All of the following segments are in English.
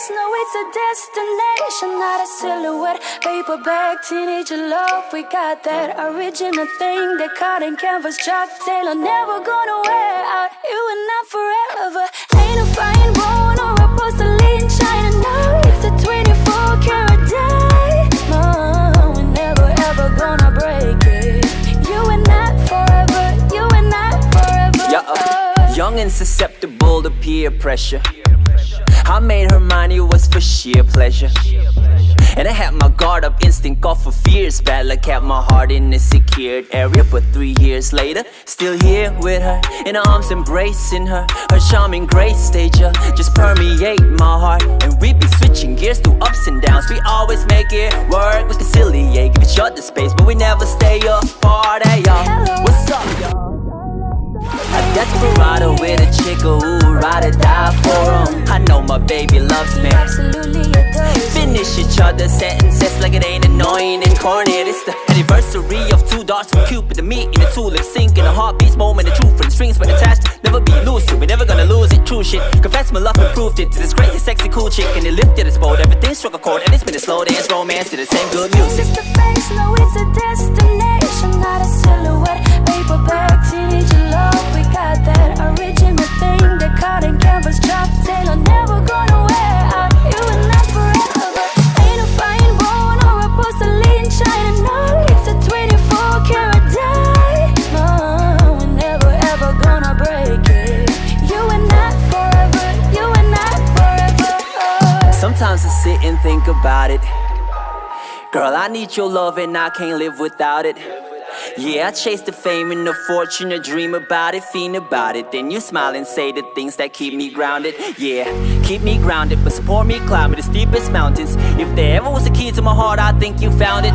face, no, it's a destination, not a silhouette. Paperback, teenager love, we got that original thing. That cotton canvas, Chuck Taylor, never gonna wear out. You and I forever. Ain't a fine bone or a porcelain china, no, it's a 24 karat diamond. We're never ever gonna break it. You and I forever, you and I forever. Yeah, young and susceptible to peer pressure. I made her mine, it was for sheer pleasure. And I had my guard up, instinct off of fears. Bad luck kept my heart in a secured area. But 3 years later, still here with her, in her arms embracing her. Her charming grace stage just permeate my heart. And we be switching gears through ups and downs. We always make it work, we conciliate, give each other space, but we never stay apart. Hey y'all, what's up y'all? A desperado with a chick who ride or die for him. I know my baby loves me. Absolutely adores. Finish each other's sentences like it ain't annoying and corny. It's the anniversary of 2 darts from Cupid. The meet in the two lip sync in a heartbeats moment. The truth and strings but attached. Never be lucid, we're never gonna lose it. True shit. Confess my love and proved it to this crazy, sexy, cool chick. And it lifted its boat. Everything struck a chord. And it's been a slow dance romance to the same good music. It's the face, no, it's a destination, not a silhouette. Paperback, teenager love, we got that original thing. That cotton canvas, Chuck Taylor, never gonna wear out. You and I forever. Ain't a fine bone or a porcelain china, no, it's a 24 karat diamond. We're never ever gonna break it. You and I forever, you and I forever. Sometimes I sit and think about it. Girl, I need your love and I can't live without it. Yeah, I chase the fame and the fortune, I dream about it, fiend about it. Then you smile and say the things that keep me grounded. Yeah, keep me grounded, but support me climbing the steepest mountains. If there ever was a key to my heart, I think you found it.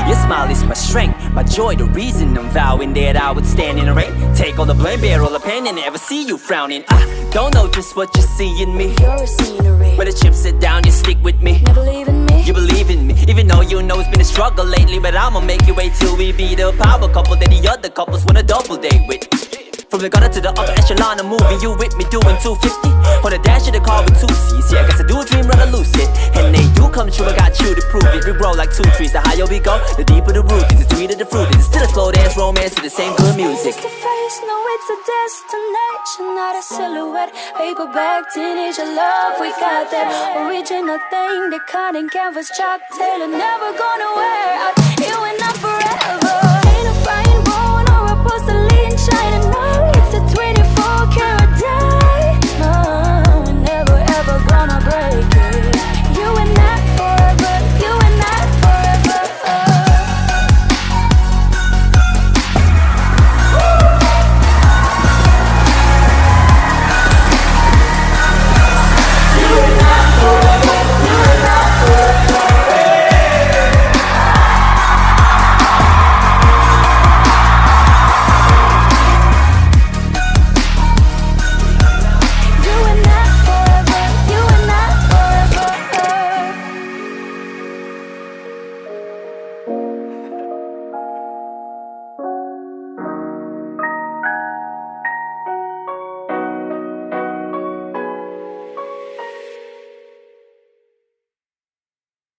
Your smile is my strength, my joy, the reason I'm vowing that I would stand in the rain. Take all the blame, bear all the pain, and never see you frowning. I don't know just what you see in me. You're a scenery. When the chips sit down, you stick with me. Never leaving me. You believe in me, even though you know it's been a struggle lately. But I'ma make you wait till we be the power couple that the other couples wanna double date with. From the gutter to the upper echelon, I'm moving you with me, doing 250 on the dash of the car with 2 seats. Yeah, I guess I do a dream rather lucid, and they do come true. I got you to prove it. We grow like 2 trees. The higher we go, the deeper the root is. The sweeter the fruit is. It's still a slow dance romance to the same good music. It's the face, no, it's a destination, not a silhouette. Paperback, teenager love, we got that original thing. The cotton canvas, Chuck Taylor, never gonna wear out. You and I forever. Ain't a fine